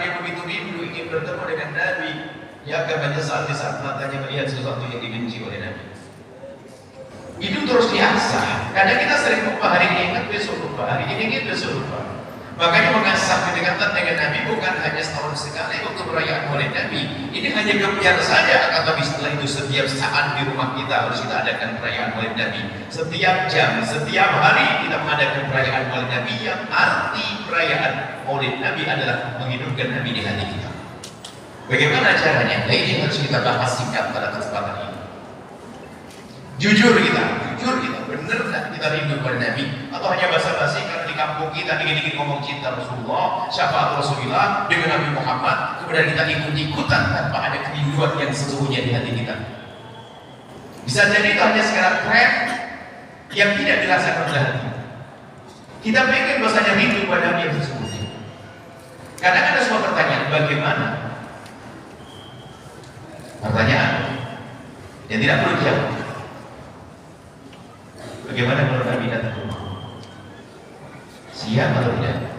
dia begitu rindu ingin bertemu dengan Nabi, dia akan menyesal di saat matanya melihat sesuatu yang dibenci oleh Nabi. Itu terus diasah. Kadang kita sering lupa, hari ini ingat, besok lupa, hari ini ingat, besok lupa. Makanya mengasah kedekatan dengan Nabi bukan hanya setahun sekali waktu perayaan Maulid Nabi. Ini hanya kebiar saja, tapi setelah itu setiap saat di rumah kita harus kita adakan perayaan Maulid Nabi. Setiap jam, setiap hari kita mengadakan perayaan Maulid Nabi, yang arti perayaan Maulid Nabi adalah menghidupkan Nabi di hati kita. Bagaimana caranya? Nah, ini harus kita bahas singkat pada kesempatan ini. Jujur kita, benar nggak kita rindu pada Nabi? Atau hanya basa-basi karena di kampung kita dikit-dikit ngomong cinta Rasulullah, syafaat Rasulullah dengan Nabi Muhammad, kemudian kita ikut-ikutan tanpa ada kerinduan yang sesungguhnya di hati kita. Bisa jadi itu hanya sekedar tren yang tidak dirasakan oleh hati. Kita pengen bahasanya rindu pada Nabi yang sesungguhnya. Kadang ada sebuah pertanyaan, bagaimana? Pertanyaan yang tidak perlu dijawab. Bagaimana kalau Nabi datang ke rumahmu? Siap atau tidak?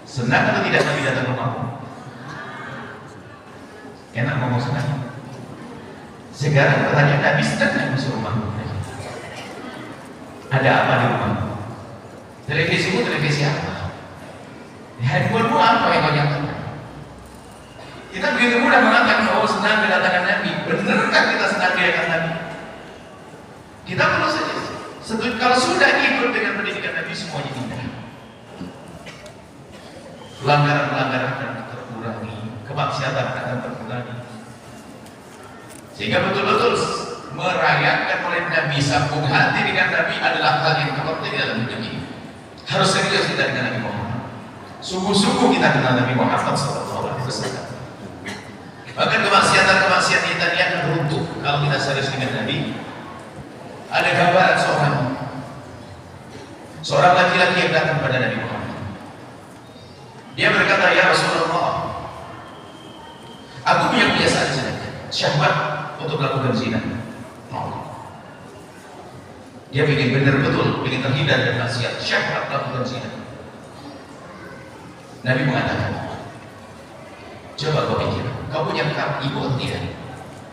Senang atau tidak Nabi datang ke rumahmu? Enak ngomong senang. Sekarang pertanyaan, Nabi senang nggak masuk rumahmu? Ada apa di rumahmu? Televisimu televisi apa? Handphonemu apa yang kau nyatakan? Kita begitu mudah mengatakan bahwa senang kedatangan Nabi. Benarkah kita senang kedatangan Nabi? Kita perlu saja. Kalau sudah ikut dengan pendidikan Nabi, semuanya indah. Pelanggaran-pelanggaran akan terkurangi, kemaksiatan akan terkurangi. Sehingga betul-betul merayakan oleh Nabi, sambung hati dengan Nabi adalah hal yang penting dalam hidup ini. Harus serius kita dengan Nabi Muhammad. Sungguh-sungguh kita kenal Nabi Muhammad SAW. Bahkan kemaksiatan kita ini akan runtuh kalau kita serius dengan Nabi. Ada gambaran seorang laki-laki yang datang pada Nabi Muhammad. Dia berkata, ya Rasulullah, aku punya kebiasaan saja, syahwat untuk melakukan zina. Dia ingin benar betul, ingin terhindar dari maksiat, syahwat melakukan zina. Nabi mengatakan, coba kau pikir, kau punya ibu atau tidak?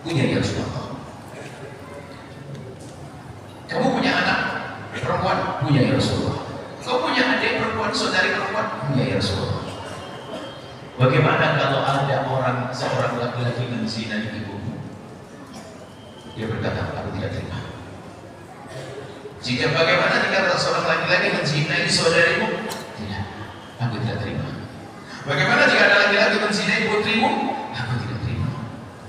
Punya, ya Rasulullah. Kamu punya anak perempuan? Punya, ya Rasulullah. Kau punya adik perempuan, saudari perempuan? Punya, ya Rasulullah. Bagaimana kalau ada seorang laki-laki menzina ibumu? Dia berkata, aku tidak terima. Jika bagaimana jika seorang laki-laki menzinai saudarimu? Tidak, aku tidak terima. Bagaimana jika ada laki-laki menzinai putrimu? Aku tidak terima.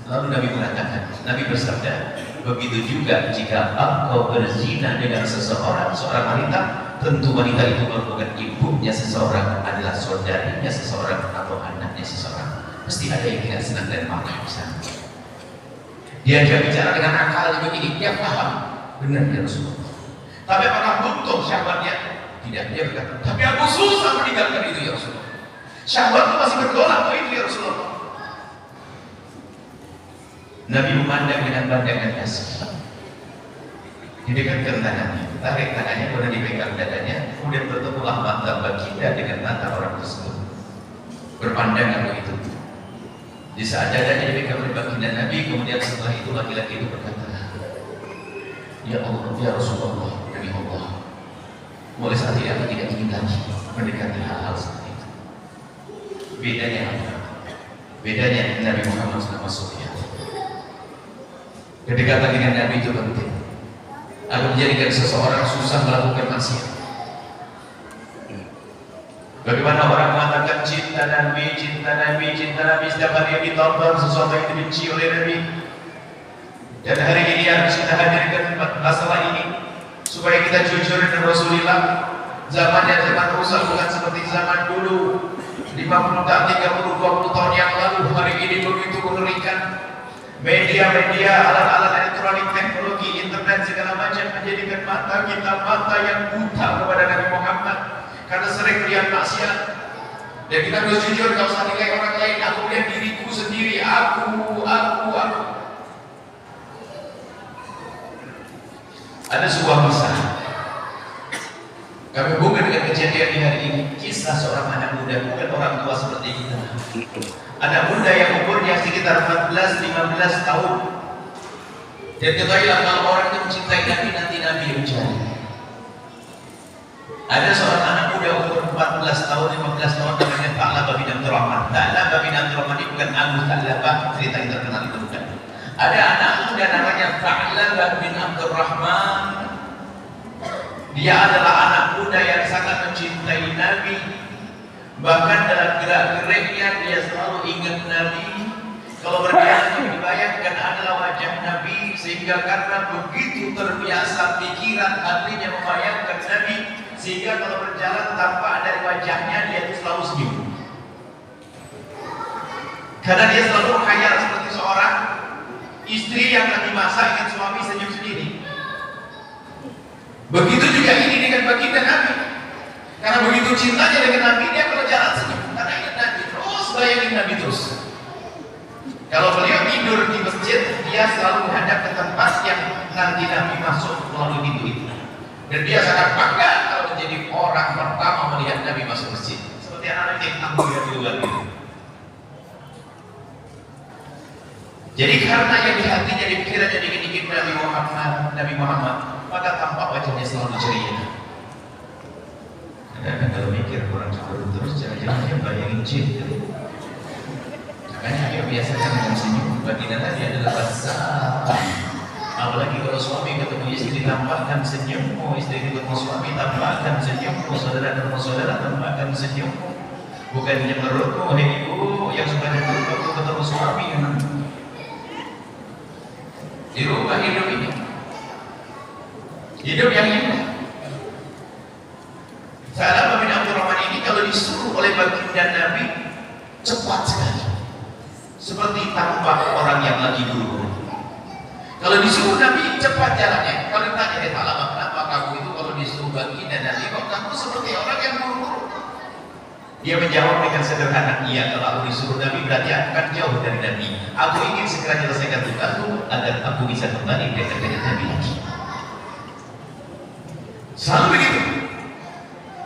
Lalu Nabi mengatakan, Nabi bersabda, begitu juga jika engkau berzina dengan seorang wanita, tentu wanita itu merupakan ibunya seseorang, adalah saudarinya seseorang, atau anaknya seseorang. Mesti ada yang tidak senang dan marah di sana. Dia bicara dengan akal begini, dia paham, benar ya Rasulullah. Tapi apakah buntung syahwatnya? Tidak, dia berkata, tapi aku susah meninggalkan itu ya Rasulullah. Syahwatku masih bertolak ke itu ya Rasulullah. Nabi memandang dengan pandangan kasih. Didekatkan tangannya, tarik tangannya, kemudian dipegang dadanya, kemudian bertemulah mata baginda dengan mata orang tersebut. Berpandangan begitu. Di saat dadanya dipegang oleh baginda Nabi, kemudian setelah itu laki-laki itu berkata, ya Allah, ya Rasulullah, Nabi Allah, mulai saat ini aku tidak ingin lagi mendekati hal-hal seperti itu. Bedanya apa? Bedanya Nabi Muhammad SAW. Kedekatan dengan Nabi itu penting. Akan menjadikan seseorang susah melakukan maksiat. Bagaimana orang mengatakan cinta Nabi, setiap hari yang ditonton sesuatu yang dibenci oleh Nabi. Dan hari ini harus kita hadirkan masalah ini supaya kita jujur dengan Rasulullah. Zamannya zaman rusak, bukan seperti zaman dulu 50 tahun, 30, 20 tahun yang lalu. Hari ini begitu mengerikan. Media-media, alat-alat elektronik, teknologi, internet, segala macam menjadikan mata kita mata yang buta kepada Nabi Muhammad karena sering melihat maksiat. Dan kita harus jujur, kalau usah nilai orang lain, aku lihat diriku sendiri, aku. Ada sebuah kisah. Kami hubungkan dengan kejadian di hari ini, kisah seorang anak muda, bukan orang tua seperti kita. Anak muda yang umurnya sekitar 14-15 tahun. Dan ketahuilah kalau orang itu mencintai Nabi, nanti Nabi yang mencari. Ada seorang anak muda umur 14 tahun, 15 tahun namanya Tha'labah bin Abdurrahman. Tha'labah bin Abdurrahman ini bukan Abu Tha'labah, cerita yang terkenal itu bukan. Ada anak muda namanya Tha'labah bin Abdurrahman. Dia adalah anak muda yang sangat mencintai Nabi. Bahkan dalam gerak-geriknya dia selalu ingat Nabi. Kalau berjalan yang dibayangkan adalah wajah Nabi, sehingga karena begitu terbiasa pikiran hatinya membayangkan Nabi, sehingga kalau berjalan tampak dari wajahnya dia itu selalu senyum. Karena dia selalu menghayal seperti seorang istri yang lagi masak ingin suami senyum sendiri. Begitu juga ini dengan baginda Nabi. Karena begitu cintanya dengan Nabi, dia kalau jalan senyum. Karena ingat Nabi, terus bayangin Nabi terus. Kalau beliau tidur di masjid, dia selalu menghadap ke tempat yang nanti Nabi masuk melalui pintu itu. Dan dia sangat bangga kalau menjadi orang pertama melihat Nabi masuk masjid. Seperti anak-anak yang aku lihat dulu gitu. Jadi karena yang di hatinya, di pikirannya dikit-dikit Nabi Muhammad, maka tampak wajahnya selalu ceria. Dan kalau mikir kurang cukup terus, jangan-jangan dia bayangin jin. Makanya dia biasakan dengan senyum. Baginda tadi adalah basah. Apalagi kalau suami ketemu istri, tampakkan senyummu. Istri ketemu suami, tampakkan senyummu. Saudara ketemu saudara, tampakkan senyummu. Bukan menurutmu, hei ibu yang suka duduk waktu ketemu suami. Dirubah hidup ini. Hidup yang indah. Tha'labah bin Abdurrahman ini kalau disuruh oleh baginda Nabi, cepat sekali. Seperti tampak orang yang lagi buru-buru. Kalau disuruh Nabi, cepat jalannya. Kalau ditanya, Tha'labah, kenapa kamu itu kalau disuruh baginda Nabi, kok kamu seperti orang yang buru-buru? Dia menjawab dengan sederhana, iya, kalau aku disuruh Nabi berarti aku kan jauh dari Nabi. Aku ingin segera menyelesaikan tugasku agar aku bisa kembali dekat dengan Nabi lagi. Selalu begitu.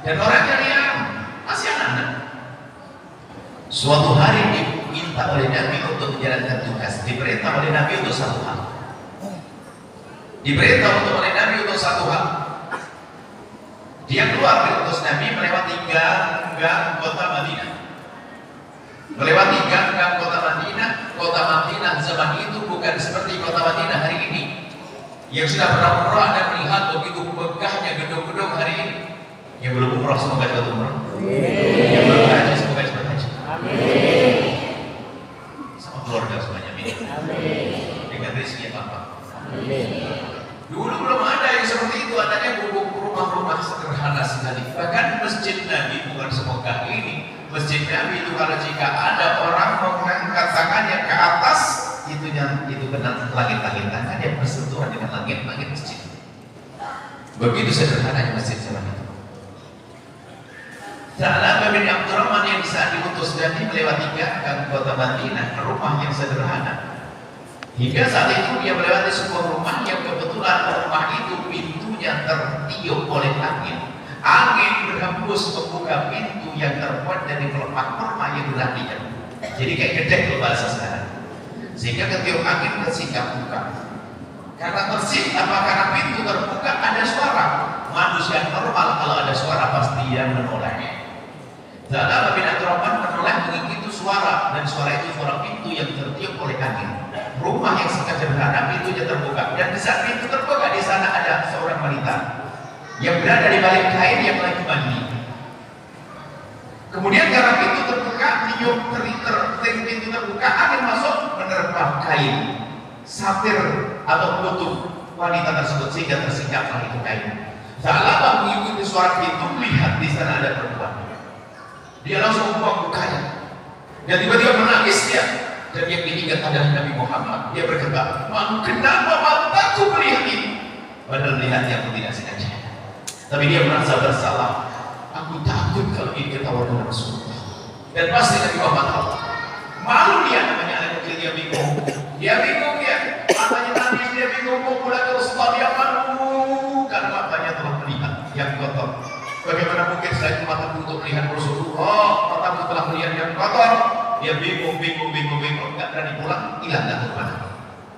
Dan orangnya dia masih anak-anak. Suatu hari diminta oleh Nabi untuk menjalankan tugas. Diperintah oleh Nabi untuk satu hal. Oleh Nabi untuk satu hal. Dia keluar diutus Nabi melewati gang kota Madinah. Melewati gang kota Madinah. Kota Madinah zaman itu bukan seperti kota Madinah hari ini. Yang sudah pernah umrah dan melihat begitu megahnya gedung-gedung hari ini. Yang belum umrah semoga cepat umrah. Yang belum haji semoga cepat haji. Amin. Sama keluarga semuanya. Amin. Dengan rezeki yang lapang. Amin. Dulu belum ada yang seperti itu, adanya rumah-rumah sederhana sekali. Bahkan masjid Nabi bukan semegah ini. Masjid Nabi itu kalau jika ada orang mengangkat tangannya ke atas, itu kena langit-langit, tangannya bersentuhan dengan langit-langit masjid. Begitu sederhananya masjid zaman itu. Tha'labah bin Abdurrahman yang saat diutus Nabi melewati gang kota Madinah, rumah yang sederhana. Hingga saat itu dia melewati sebuah rumah yang kebetulan rumah itu pintunya tertiup oleh angin. Angin berhembus membuka pintu yang terbuat dari pelepah kurma yang berlarian. Jadi kayak gedek loh bahasa sekarang. Sehingga ketiup angin kesikap buka. Karena karena pintu terbuka ada suara. Manusia normal kalau ada suara pasti dia menoleh. Tha'labah bin Abdurrahman menoleh begitu suara, dan suara itu suara pintu yang tertiup oleh angin. Rumah yang sangat sederhana, pintunya terbuka, dan di saat pintu terbuka di sana ada seorang wanita yang berada di balik kain yang lagi mandi. Kemudian karena pintu terbuka, pintu terbuka, angin masuk menerpa kain, satir atau penutup wanita tersebut sehingga tersingkaplah itu kain. Tha'labah mengikuti suara pintu, melihat di sana ada perempuan. Dia langsung membuang mukanya dan tiba-tiba menangis dia. Dan yang diingat adalah Nabi Muhammad. Dia berkata, kenapa mataku melihat ini? Padahal melihatnya aku tidak sengaja. Tapi dia merasa bersalah. Aku takut kalau ini ketahuan Rasulullah. Dan pasti Nabi Muhammad tahu. Malu dia, namanya anak kecil, dia bingung. Dia bingung dia. Matanya nangis, dia bingung. Mau pulang ke Rasulullah, dia malu karena matanya telah melihat yang kotor. Bagaimana mungkin saja untuk melihat Rasulullah, mataku telah melihat yang kotor. Dia bingung, nggak berani pulang, hilang dah kemana.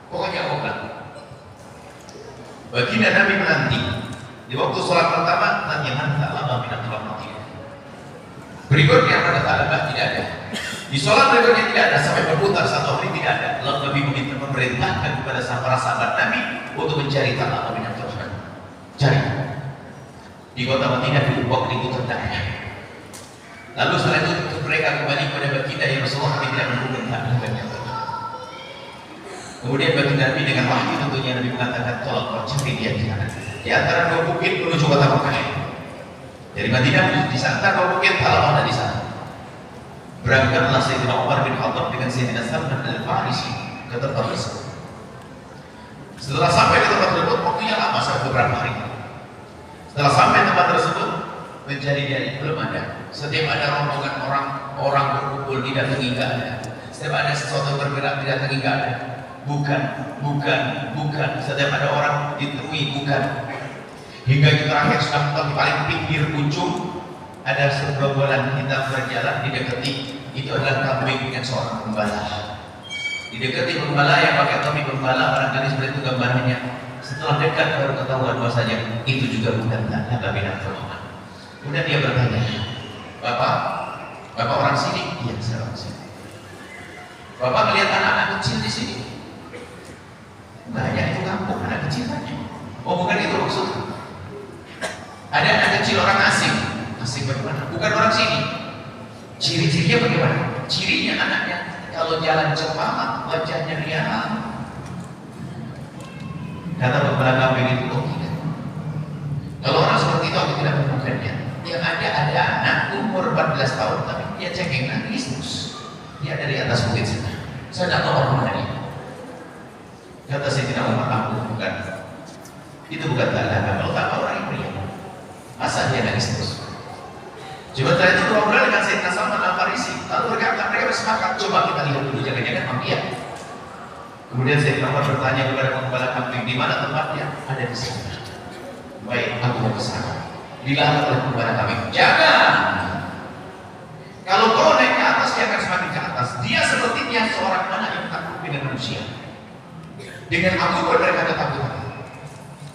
Pokoknya obat. Baginda Nabi menanti di waktu sholat pertama, nanti mana tak lama minat tulang mati. Berikutnya mana tak lama tidak ada. Di sholat berikutnya tidak ada, sampai berputar satu hari tidak ada. Lalu Nabi memerintahkan kepada para sahabat Nabi untuk mencari tak lama minat Tuhan. Cari. Di kota Madinah di waktu itu tertanya. Lalu setelah itu mereka kembali kepada baginda yang Rasulullah kami tidak menemukan tak lama. Kemudian baginda Nabi dengan wahyu tentunya Nabi mengatakan tolong kau cari dia di mana. Di antara dua bukit menuju kota Mekah. Dari Madinah di sana dua bukit, tak lama ada di sana. Berangkatlah Sayyidina Umar bin Khattab dengan Sayyidina Salman al-Farisi ke tempat tersebut. Setelah sampai ke tempat tersebut, waktunya lama sampai beberapa hari. Setelah sampai tempat tersebut, mencari belum ada. Setiap ada rombongan orang berkumpul didatangi nggak ada. Setiap ada sesuatu bergerak didatangi nggak ada. Bukan. Setiap ada orang ditemui bukan. Hingga di terakhir sudah di paling pinggir ujung ada segerombolan hitam berjalan didekati. Itu adalah kambing dengan seorang pembala. Didekati pembala yang pakai topi pembala, barangkali seperti itu gambarnya. Setelah dekat baru ketahuan bahwasanya itu juga bukan tanda binatang Tuhan. Kemudian dia bertanya, Bapak orang sini? Iya, saya orang sini. Bapak melihat anak-anak kecil di sini? Banyak itu kampung anak kecil saja. Oh, bukan itu maksudnya. Ada anak kecil orang asing bagaimana? Bukan orang sini. Ciri-cirinya bagaimana? Cirinya anaknya kalau jalan cepat, wajahnya riang. Kata pembala kambing itu, oh tidak. Kalau orang seperti itu aku tidak menemukannya. Yang ada anak umur 14 tahun tapi dia cengeng nangis terus. Dia dari atas bukit sana. Saya tidak tahu orang mana dia. Kata Sayyidina Umar, aku bukan. Itu bukan tanda kalau tak orang yang pria. Masa dia nangis terus? Coba setelah itu ngobrol dengan Sayyidina Salman al-Farisi. Lalu mereka bersepakat, coba kita lihat dulu, jangan-jangan memang dia. Kemudian Sayyidina Umar bertanya kepada pembala kambing, di mana tempatnya? Ada di sana. Baik, aku mau ke sana. Dilarang oleh pembala kambing, jangan. Kalau kau naik ke atas, dia akan semakin ke atas. Dia sepertinya seorang anak yang takut dengan manusia. Dengan aku mereka ketakutan.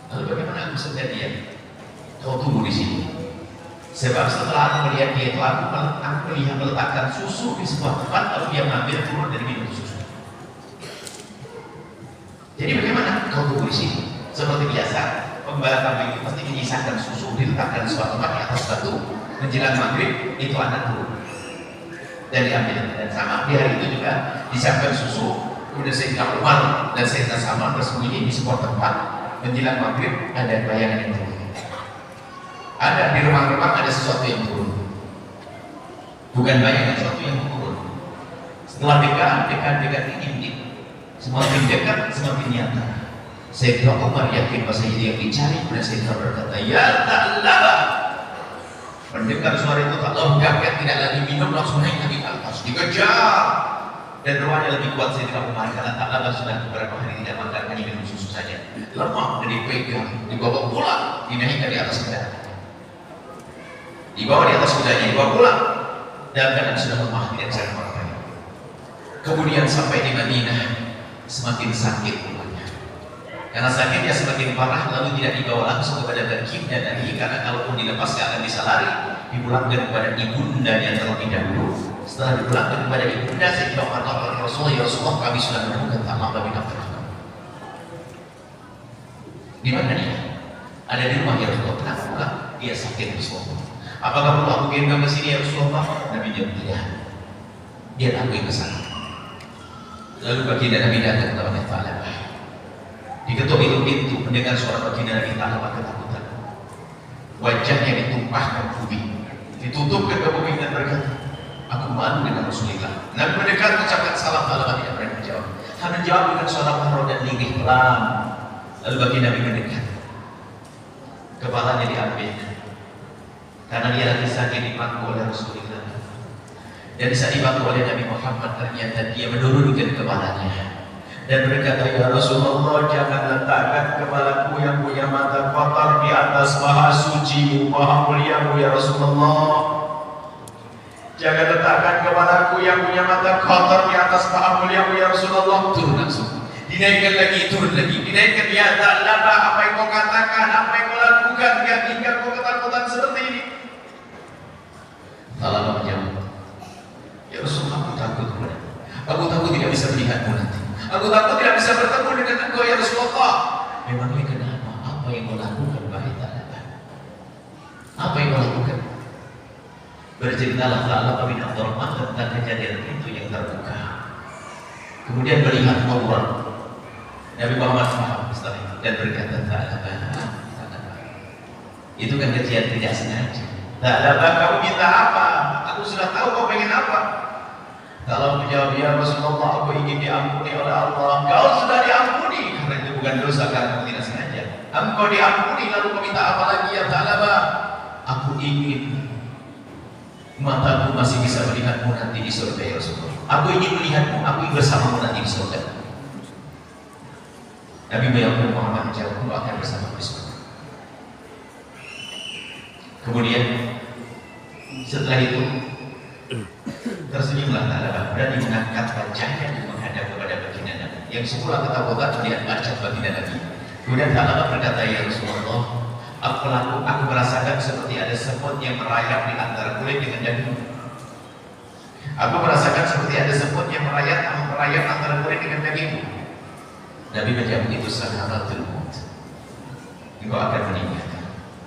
Lalu bagaimana aku bisa dia? Kau tunggu di sini. Sebab setelah aku melihat dia itu, aku melihat meletakkan susu di sebuah tempat, lalu dia mengambil turun dari minum susu. Jadi bagaimana? Kau tunggu di sini. Seperti biasa, pembala kambing itu pasti menyisakan susu, diletakkan di sebuah tempat di atas batu. Menjelang maghrib itu anak turun dan diambil. Dan sama di hari itu juga disiapkan susu. Kemudian Sayyidina Umar dan Sayyidina Salman bersembunyi di sebuah tempat. Menjelang maghrib ada bayangan yang turun. Ada di rumah-rumah ada sesuatu yang turun. Bukan bayangan, sesuatu yang turun. Setelah dekat ini semakin dekat semakin nyata. Sayyidina Umar yakin bahwa yang dicari. Kemudian Sayyidina berkata, ya ta'ala. Mendengar suara itu tak kaget, tidak lagi minum, langsung naik lagi ke atas, dikejar. Dan ruangnya lebih kuat Sayyidina Umar karena tak lama sudah beberapa hari tidak makan, hanya minum susu saja. Lemah dan dipegang, dibawa pulang, dinaikkan di atas kendaraan. Dibawa di atas kudanya, dibawa pulang. Dan keadaan sudah lemah, tidak bisa makan. Kemudian sampai di Madinah, semakin sakit rumahnya. Karena sakitnya semakin parah, lalu tidak dibawa langsung kepada baginda Nabi, karena kalaupun dilepas tidak akan bisa lari. Dipulangkan kepada ibundanya terlebih dahulu. Setelah dipulangkan kepada ibunda, Sayyidina Umar kata Rasulullah, ya Rasulullah, kami sudah menemukan tamam binatang. Di mana dia? Ada di rumah ya Rasulullah. Kenapa pulang? Dia sakit Rasulullah. Apakah perlu aku kirimkan ke sini ya Rasulullah? Nabi jawab tidak. Dia takut ke sana. Lalu baginda Nabi datang kepada Tha'labah. Diketuk itu pintu, mendengar suara baginda Nabi Tha'labah ketakutan. Wajahnya ditumpahkan bumi, ditutupkan ke bumi dan berkata, aku malu dengan Rasulullah. Nabi mendekat mengucapkan salam, Tha'labah tidak berani menjawab. Hanya menjawab dengan suara mahro dan lirih pelan. Lalu baginda Nabi mendekat, kepalanya diambil, karena dia lagi sakit dibantu oleh Rasulullah. Dan saat dibantu oleh Nabi Muhammad, ternyata dia menurunkan kepalanya dan berkata, ya Rasulullah, jangan letakkan kepalaku yang punya mata kotor di atas maha suci, maha muliamu ya Rasulullah. Jangan letakkan kepadaku yang punya mata kotor di atas paha muliamu ya Rasulullah. Turun langsung. Dinaikkan lagi, turun lagi. Dinaikkan, ya Tha'labah, apa yang kau katakan, apa yang kau lakukan hingga kau ketakutan seperti ini? Tha'labah menjawab, ya Rasulullah, aku takut kepada. Aku takut tidak bisa melihatmu nanti. Aku takut tidak bisa bertemu dengan engkau ya Rasulullah. Memangnya kenapa? Apa yang kau lakukan, wahai Tha'labah? Apa yang kau lakukan? Berceritalah Tha'labah bin Abdurrahman tentang kejadian itu yang terbuka. Kemudian melihat Allah. Nabi Muhammad paham setelah itu dan berkata, Tha'labah, itu kan kejadian tidak sengaja. Tha'labah, kamu minta apa? Aku sudah tahu kau pengen apa. Kalau menjawab, ya Rasulullah, aku ingin diampuni oleh Allah. Kau sudah diampuni karena itu bukan dosa, karena kamu tidak sengaja. Engkau diampuni, lalu kau minta apa lagi ya Tha'labah? Aku ingin mataku masih bisa melihatmu nanti di surga ya Rasulullah. Aku ingin melihatmu, aku ingin bersamamu nanti di surga. Nabi Muhammad menjawab, engkau akan bersama di surga. Kemudian setelah itu tersenyumlah Tha'labah, berani mengangkat wajahnya dan menghadap kepada baginda Nabi yang semula ketakutan melihat wajah baginda Nabi. Kemudian Tha'labah berkata, ya Rasulullah, aku merasakan seperti ada semut yang merayap di antara kulit dengan daging. Aku merasakan seperti ada semut yang merayap antara kulit dengan daging. Nabi menjawab, itu sakaratul maut. Engkau akan meninggal.